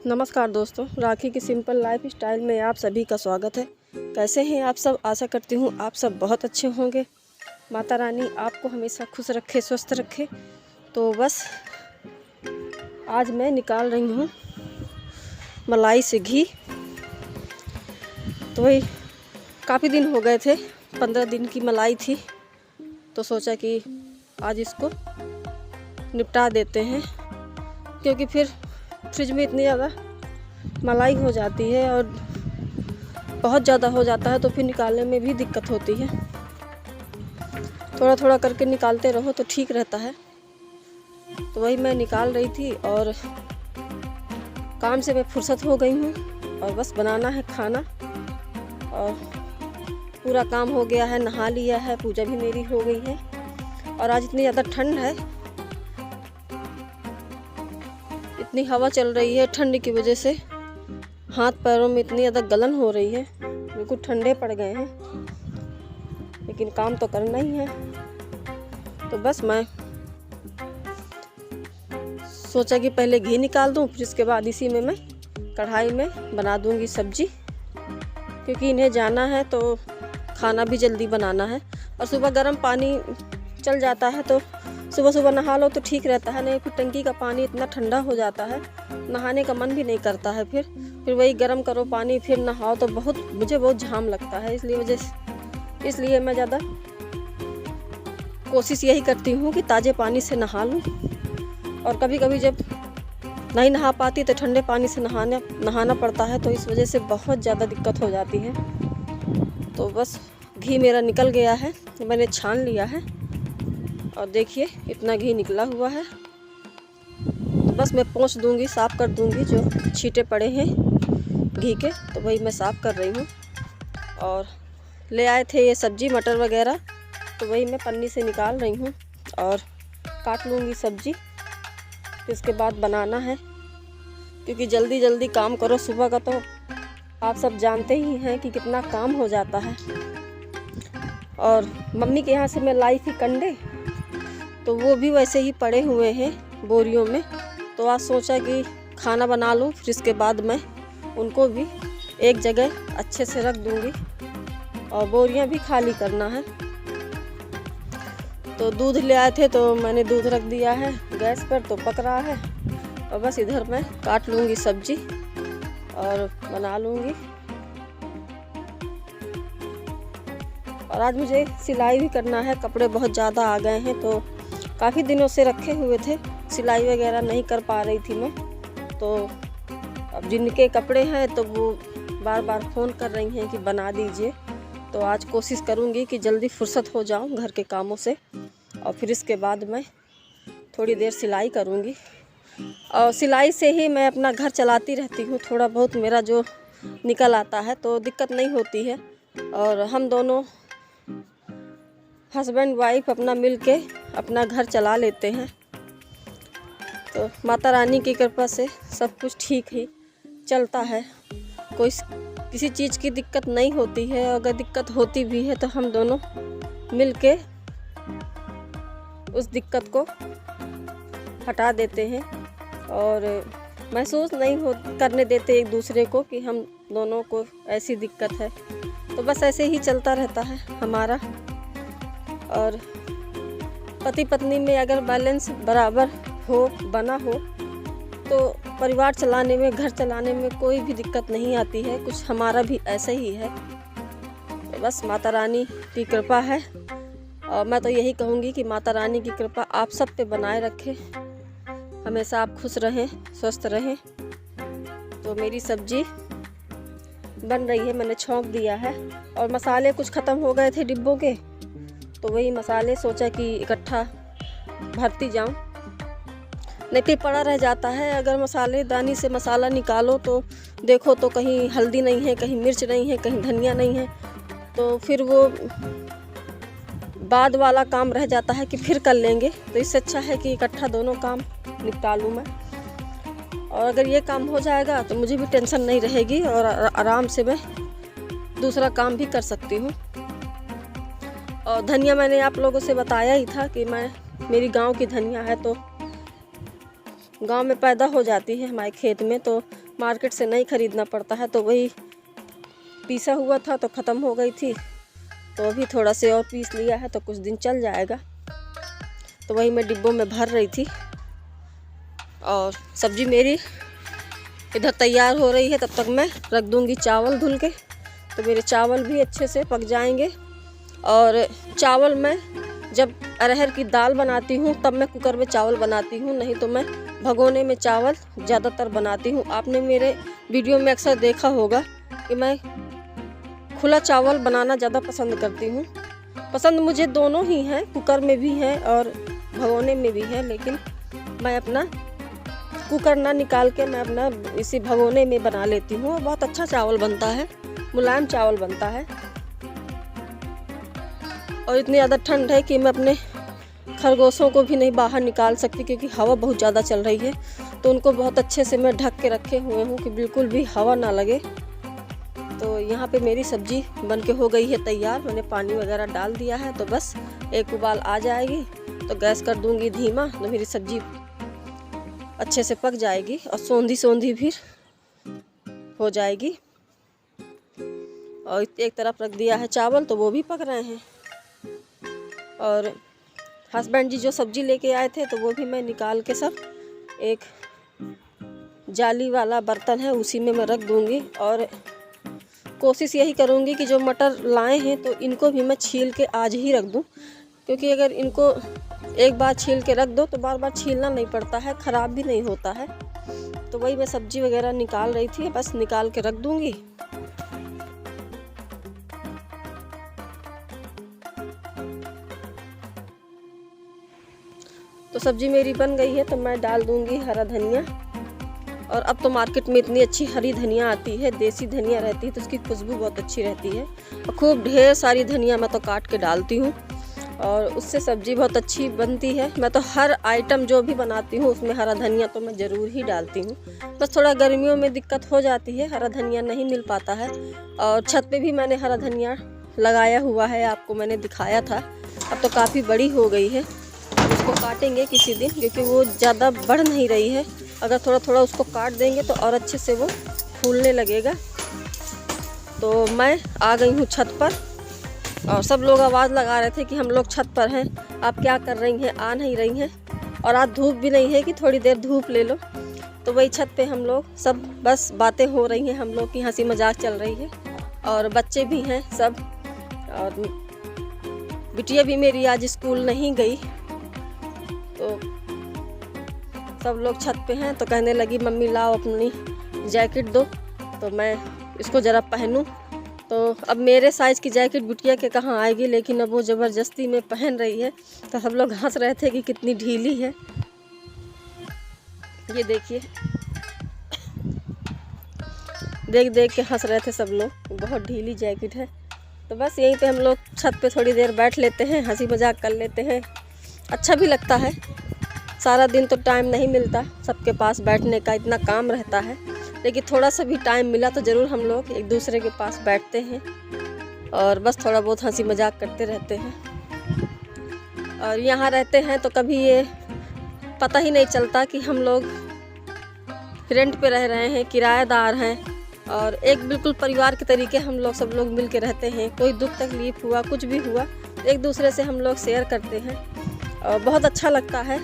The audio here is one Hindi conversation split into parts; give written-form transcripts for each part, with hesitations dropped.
नमस्कार दोस्तों, राखी की सिंपल लाइफ स्टाइल में आप सभी का स्वागत है। कैसे हैं आप सब? आशा करती हूँ आप सब बहुत अच्छे होंगे। माता रानी आपको हमेशा खुश रखे, स्वस्थ रखे। तो बस आज मैं निकाल रही हूँ मलाई से घी। तो वही काफ़ी दिन हो गए थे, 15 दिन की मलाई थी, तो सोचा कि आज इसको निपटा देते हैं, क्योंकि फिर फ्रिज में इतनी ज़्यादा मलाई हो जाती है और बहुत ज़्यादा हो जाता है तो फिर निकालने में भी दिक्कत होती है। थोड़ा थोड़ा करके निकालते रहो तो ठीक रहता है। तो वही मैं निकाल रही थी और काम से मैं फुर्सत हो गई हूँ और बस बनाना है खाना। और पूरा काम हो गया है, नहा लिया है, पूजा भी मेरी हो गई है। और आज इतनी ज़्यादा ठंड है, इतनी हवा चल रही है, ठंड की वजह से हाथ पैरों में इतनी ज़्यादा गलन हो रही है, बिल्कुल ठंडे पड़ गए हैं। लेकिन काम तो करना ही है। तो बस मैं सोचा कि पहले घी निकाल दूं, फिर इसके बाद इसी में मैं कढ़ाई में बना दूंगी सब्जी, क्योंकि इन्हें जाना है तो खाना भी जल्दी बनाना है। और सुबह गर्म पानी चल जाता है तो सुबह सुबह नहा लो तो ठीक रहता है, नहीं फिर टंकी का पानी इतना ठंडा हो जाता है, नहाने का मन भी नहीं करता है। फिर वही गर्म करो पानी, फिर नहाओ तो मुझे बहुत झाम लगता है। इसलिए मैं ज़्यादा कोशिश यही करती हूँ कि ताज़े पानी से नहा लूँ। और कभी कभी जब नहीं नहा पाती तो ठंडे पानी से नहाना पड़ता है, तो इस वजह से बहुत ज़्यादा दिक्कत हो जाती है। तो बस घी मेरा निकल गया है, मैंने छान लिया है और देखिए इतना घी निकला हुआ है। तो बस मैं पोंछ दूंगी, साफ़ कर दूंगी जो छींटे पड़े हैं घी के, तो वही मैं साफ़ कर रही हूँ। और ले आए थे ये सब्जी मटर वगैरह, तो वही मैं पन्नी से निकाल रही हूँ और काट लूँगी सब्जी। इसके बाद बनाना है, क्योंकि जल्दी जल्दी काम करो। सुबह का तो आप सब जानते ही हैं कि कितना काम हो जाता है। और मम्मी के यहाँ से मैं लाई थी कंडे, तो वो भी वैसे ही पड़े हुए हैं बोरियों में। तो आज सोचा कि खाना बना लूँ, फिर इसके बाद मैं उनको भी एक जगह अच्छे से रख दूँगी और बोरियां भी खाली करना है। तो दूध ले आए थे तो मैंने दूध रख दिया है गैस पर, तो पक रहा है। और बस इधर मैं काट लूँगी सब्जी और बना लूँगी। और आज मुझे सिलाई भी करना है, कपड़े बहुत ज़्यादा आ गए हैं, तो काफ़ी दिनों से रखे हुए थे, सिलाई वगैरह नहीं कर पा रही थी मैं। तो अब जिनके कपड़े हैं तो वो बार बार फ़ोन कर रही हैं कि बना दीजिए। तो आज कोशिश करूँगी कि जल्दी फुर्सत हो जाऊँ घर के कामों से, और फिर इसके बाद मैं थोड़ी देर सिलाई करूँगी। और सिलाई से ही मैं अपना घर चलाती रहती हूँ, थोड़ा बहुत मेरा जो निकल आता है तो दिक्कत नहीं होती है। और हम दोनों हस्बैंड वाइफ अपना मिल के अपना घर चला लेते हैं। तो माता रानी की कृपा से सब कुछ ठीक ही चलता है, कोई किसी चीज़ की दिक्कत नहीं होती है। अगर दिक्कत होती भी है तो हम दोनों मिल के उस दिक्कत को हटा देते हैं और महसूस नहीं करने देते एक दूसरे को कि हम दोनों को ऐसी दिक्कत है। तो बस ऐसे ही चलता रहता है हमारा। और पति पत्नी में अगर बैलेंस बराबर बना हो तो परिवार चलाने में, घर चलाने में कोई भी दिक्कत नहीं आती है। कुछ हमारा भी ऐसा ही है। तो बस माता रानी की कृपा है, और मैं तो यही कहूँगी कि माता रानी की कृपा आप सब पे बनाए रखे, हमेशा आप खुश रहें, स्वस्थ रहें। तो मेरी सब्जी बन रही है, मैंने छौंक दिया है। और मसाले कुछ ख़त्म हो गए थे डिब्बों के, तो वही मसाले सोचा कि इकट्ठा भरती जाऊं, नहीं फिर पड़ा रह जाता है। अगर मसालेदानी से मसाला निकालो तो देखो तो कहीं हल्दी नहीं है, कहीं मिर्च नहीं है, कहीं धनिया नहीं है, तो फिर वो बाद वाला काम रह जाता है कि फिर कर लेंगे। तो इससे अच्छा है कि इकट्ठा दोनों काम निपटा लूँ मैं। और अगर ये काम हो जाएगा तो मुझे भी टेंशन नहीं रहेगी और आराम से मैं दूसरा काम भी कर सकती हूँ। और धनिया मैंने आप लोगों से बताया ही था कि मेरी गांव की धनिया है, तो गांव में पैदा हो जाती है हमारे खेत में, तो मार्केट से नहीं ख़रीदना पड़ता है। तो वही पीसा हुआ था तो ख़त्म हो गई थी, तो अभी थोड़ा से और पीस लिया है तो कुछ दिन चल जाएगा। तो वही मैं डिब्बों में भर रही थी। और सब्ज़ी मेरी इधर तैयार हो रही है, तब तक मैं रख दूँगी चावल धुल के, तो मेरे चावल भी अच्छे से पक जाएंगे। और चावल मैं जब अरहर की दाल बनाती हूँ तब मैं कुकर में चावल बनाती हूँ, नहीं तो मैं भगोने में चावल ज़्यादातर बनाती हूँ। आपने मेरे वीडियो में अक्सर देखा होगा कि मैं खुला चावल बनाना ज़्यादा पसंद करती हूँ। पसंद मुझे दोनों ही हैं, कुकर में भी है और भगोने में भी है, लेकिन मैं अपना कुकर ना निकाल के मैं अपना इसी भगोने में बना लेती हूँ। और बहुत अच्छा चावल बनता है, मुलायम चावल बनता है। और इतनी ज़्यादा ठंड है कि मैं अपने खरगोशों को भी नहीं बाहर निकाल सकती, क्योंकि हवा बहुत ज़्यादा चल रही है। तो उनको बहुत अच्छे से मैं ढक के रखे हुए हूँ कि बिल्कुल भी हवा ना लगे। तो यहाँ पे मेरी सब्ज़ी बन के हो गई है तैयार। मैंने पानी वगैरह डाल दिया है, तो बस एक उबाल आ जाएगी तो गैस कर दूँगी धीमा, तो मेरी सब्ज़ी अच्छे से पक जाएगी और सौंधी सौंधी भी हो जाएगी। और एक तरफ रख दिया है चावल, तो वो भी पक रहे हैं। और हस्बैंड जी जो सब्ज़ी लेके आए थे तो वो भी मैं निकाल के सब एक जाली वाला बर्तन है उसी में मैं रख दूँगी। और कोशिश यही करूँगी कि जो मटर लाए हैं तो इनको भी मैं छील के आज ही रख दूँ, क्योंकि अगर इनको एक बार छील के रख दो तो बार बार छीलना नहीं पड़ता है, ख़राब भी नहीं होता है। तो वही मैं सब्ज़ी वगैरह निकाल रही थी, बस निकाल के रख दूँगी। तो सब्ज़ी मेरी बन गई है, तो मैं डाल दूँगी हरा धनिया। और अब तो मार्केट में इतनी अच्छी हरी धनिया आती है, देसी धनिया रहती है, तो उसकी खुशबू बहुत अच्छी रहती है। और खूब ढेर सारी धनिया मैं तो काट के डालती हूँ और उससे सब्ज़ी बहुत अच्छी बनती है। मैं तो हर आइटम जो भी बनाती हूँ उसमें हरा धनिया तो मैं ज़रूर ही डालती हूँ। बस थोड़ा गर्मियों में दिक्कत हो जाती है, हरा धनिया नहीं मिल पाता है। और छत पे भी मैंने हरा धनिया लगाया हुआ है, आपको मैंने दिखाया था। अब तो काफ़ी बड़ी हो गई है, उसको काटेंगे किसी दिन, क्योंकि वो ज़्यादा बढ़ नहीं रही है। अगर थोड़ा थोड़ा उसको काट देंगे तो और अच्छे से वो फूलने लगेगा। तो मैं आ गई हूँ छत पर, और सब लोग आवाज़ लगा रहे थे कि हम लोग छत पर हैं, आप क्या कर रही हैं, आ नहीं रही हैं। और आज धूप भी नहीं है कि थोड़ी देर धूप ले लो। तो वही छत पे हम लोग सब बस बातें हो रही हैं, हम लोग की हंसी मजाक चल रही है। और बच्चे भी हैं सब, और बिटिया भी मेरी आज स्कूल नहीं गई। तो सब लोग छत पे हैं, तो कहने लगी मम्मी लाओ अपनी जैकेट दो तो मैं इसको ज़रा पहनूं। तो अब मेरे साइज़ की जैकेट बिटिया के कहाँ आएगी, लेकिन अब वो ज़बरदस्ती में पहन रही है। तो सब लोग हंस रहे थे कि कितनी ढीली है। ये देखिए, देख देख के हंस रहे थे सब लोग, बहुत ढीली जैकेट है। तो बस यहीं पे हम लोग छत पे थोड़ी देर बैठ लेते हैं, हंसी मजाक कर लेते हैं, अच्छा भी लगता है। सारा दिन तो टाइम नहीं मिलता सबके पास बैठने का, इतना काम रहता है, लेकिन थोड़ा सा भी टाइम मिला तो ज़रूर हम लोग एक दूसरे के पास बैठते हैं और बस थोड़ा बहुत हंसी मजाक करते रहते हैं। और यहाँ रहते हैं तो कभी ये पता ही नहीं चलता कि हम लोग रेंट पे रह रहे हैं, किराएदार हैं, और एक बिल्कुल परिवार के तरीके हम लोग सब लोग मिल के रहते हैं। कोई दुख तकलीफ़ हुआ, कुछ भी हुआ, तो एक दूसरे से हम लोग शेयर करते हैं और बहुत अच्छा लगता है।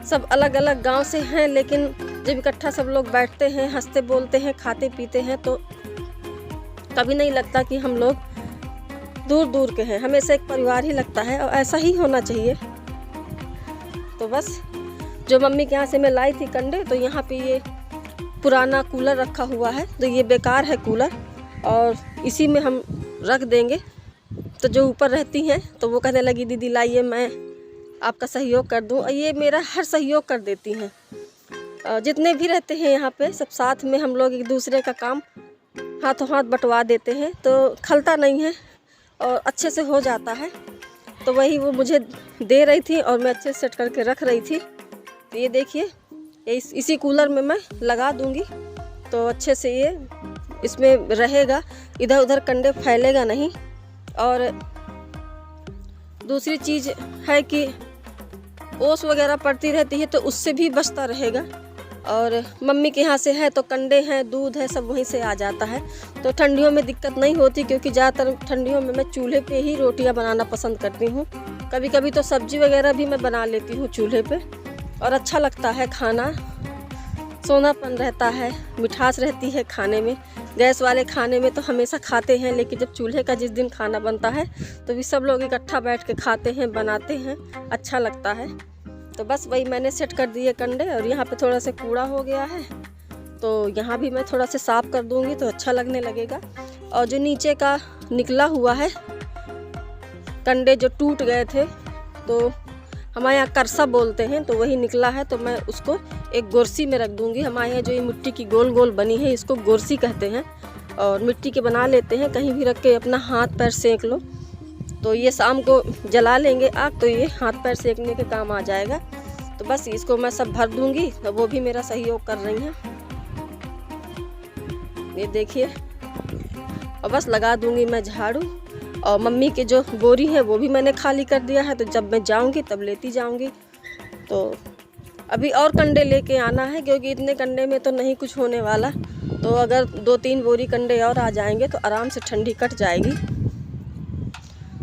सब अलग अलग गांव से हैं, लेकिन जब इकट्ठा सब लोग बैठते हैं, हंसते बोलते हैं, खाते पीते हैं, तो कभी नहीं लगता कि हम लोग दूर दूर के हैं, हमेशा एक परिवार ही लगता है, और ऐसा ही होना चाहिए। तो बस जो मम्मी के यहाँ से मैं लाई थी कंडे, तो यहाँ पे ये पुराना कूलर रखा हुआ है, तो ये बेकार है कूलर, और इसी में हम रख देंगे। तो जो ऊपर रहती हैं तो वो कहने लगी दीदी लाइए मैं आपका सहयोग कर दूं, और ये मेरा हर सहयोग कर देती हैं। जितने भी रहते हैं यहाँ पे सब साथ में हम लोग एक दूसरे का काम हाथों हाथ बंटवा देते हैं, तो खलता नहीं है और अच्छे से हो जाता है। तो वही वो मुझे दे रही थी और मैं अच्छे से सेट करके रख रही थी। तो ये देखिए, इसी कूलर में मैं लगा दूँगी तो अच्छे से ये इसमें रहेगा, इधर उधर कंडे फैलेगा नहीं। और दूसरी चीज़ है कि ओस वगैरह पड़ती रहती है तो उससे भी बचता रहेगा। और मम्मी के यहाँ से है तो कंडे हैं, दूध है, सब वहीं से आ जाता है, तो ठंडियों में दिक्कत नहीं होती, क्योंकि ज़्यादातर ठंडियों में मैं चूल्हे पे ही रोटियां बनाना पसंद करती हूँ। कभी कभी तो सब्जी वगैरह भी मैं बना लेती हूँ चूल्हे पे, और अच्छा लगता है खाना, सोनापन रहता है, मिठास रहती है खाने में। गैस वाले खाने में तो हमेशा खाते हैं, लेकिन जब चूल्हे का जिस दिन खाना बनता है तो भी सब लोग इकट्ठा बैठ के खाते हैं, बनाते हैं, अच्छा लगता है। तो बस वही मैंने सेट कर दिए कंडे, और यहाँ पे थोड़ा सा कूड़ा हो गया है तो यहाँ भी मैं थोड़ा सा साफ़ कर दूँगी तो अच्छा लगने लगेगा। और जो नीचे का निकला हुआ है कंडे जो टूट गए थे, तो हमारे यहाँ करसा बोलते हैं, तो वही निकला है, तो मैं उसको एक गोरसी में रख दूँगी। हमारे यहाँ जो ये मिट्टी की गोल गोल बनी है इसको गोरसी कहते हैं, और मिट्टी के बना लेते हैं, कहीं भी रख के अपना हाथ पैर सेक लो, तो ये शाम को जला लेंगे आग तो ये हाथ पैर सेकने के काम आ जाएगा। तो बस इसको मैं सब भर दूँगी, तो वो भी मेरा सहयोग कर रही हैं, ये देखिए। और बस लगा दूँगी मैं झाड़ू, और मम्मी के जो बोरी है वो भी मैंने खाली कर दिया है, तो जब मैं जाऊँगी तब लेती जाऊँगी। तो अभी और कंडे लेके आना है, क्योंकि इतने कंडे में तो नहीं कुछ होने वाला, तो अगर 2-3 बोरी कंडे और आ जाएंगे तो आराम से ठंडी कट जाएगी।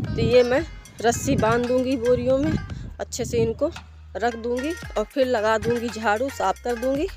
तो ये मैं रस्सी बांध दूँगी बोरियों में, अच्छे से इनको रख दूँगी, और फिर लगा दूँगी झाड़ू, साफ़ कर दूँगी।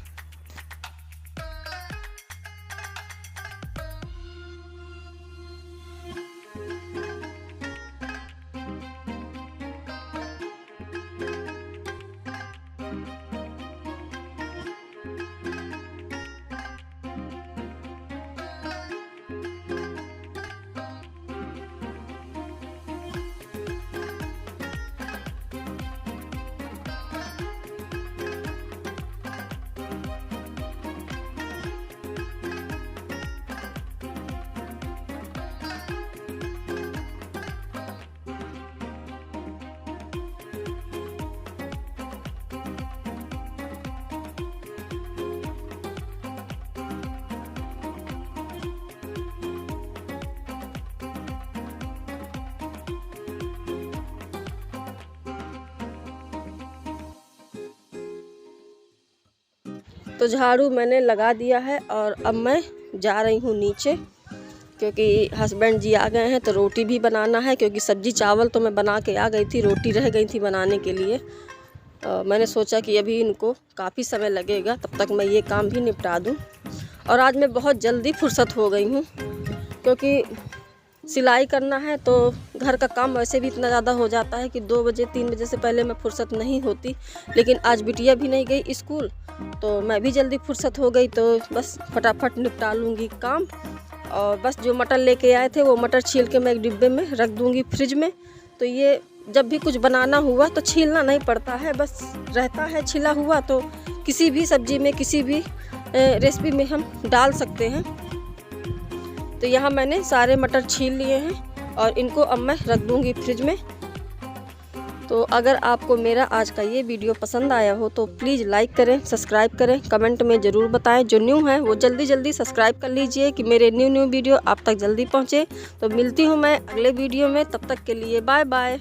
तो झाड़ू मैंने लगा दिया है, और अब मैं जा रही हूँ नीचे, क्योंकि हस्बैंड जी आ गए हैं, तो रोटी भी बनाना है, क्योंकि सब्जी चावल तो मैं बना के आ गई थी, रोटी रह गई थी बनाने के लिए। मैंने सोचा कि अभी इनको काफ़ी समय लगेगा, तब तक मैं ये काम भी निपटा दूँ। और आज मैं बहुत जल्दी फुर्सत हो गई हूँ, क्योंकि सिलाई करना है तो घर का काम वैसे भी इतना ज़्यादा हो जाता है कि 2 बजे 3 बजे से पहले मैं फुर्सत नहीं होती। लेकिन आज बिटिया भी नहीं गई स्कूल, तो मैं भी जल्दी फुर्सत हो गई, तो बस फटाफट निपटा लूँगी काम। और बस जो मटर लेके आए थे वो मटर छील के मैं एक डिब्बे में रख दूँगी फ्रिज में, तो ये जब भी कुछ बनाना हुआ तो छीलना नहीं पड़ता है, बस रहता है छिला हुआ, तो किसी भी सब्जी में किसी भी रेसिपी में हम डाल सकते हैं। तो यहाँ मैंने सारे मटर छील लिए हैं, और इनको अब मैं रख दूँगी फ्रिज में। तो अगर आपको मेरा आज का ये वीडियो पसंद आया हो तो प्लीज़ लाइक करें, सब्सक्राइब करें, कमेंट में ज़रूर बताएं। जो न्यू है वो जल्दी सब्सक्राइब कर लीजिए कि मेरे न्यू वीडियो आप तक जल्दी पहुँचे। तो मिलती हूँ मैं अगले वीडियो में, तब तक के लिए बाय बाय।